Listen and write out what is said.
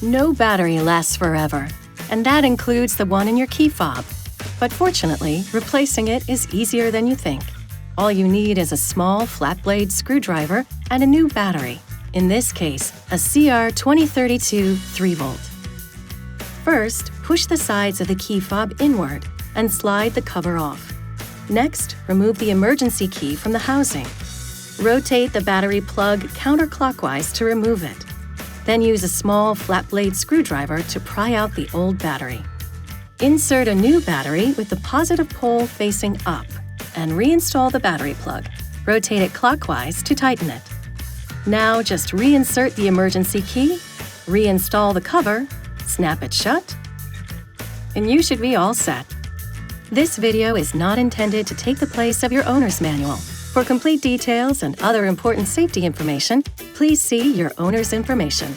No battery lasts forever, and that includes the one in your key fob. But fortunately, replacing it is easier than you think. All you need is a small flat blade screwdriver and a new battery, in this case, a CR2032 3V. First, push the sides of the key fob inward and slide the cover off. Next, remove the emergency key from the housing. Rotate the battery plug counterclockwise to remove it. Then use a small flat blade screwdriver to pry out the old battery. Insert a new battery with the positive pole facing up and reinstall the battery plug. Rotate it clockwise to tighten it. Now just reinsert the emergency key, reinstall the cover, snap it shut, and you should be all set. This video is not intended to take the place of your owner's manual. For complete details and other important safety information, please see your owner's information.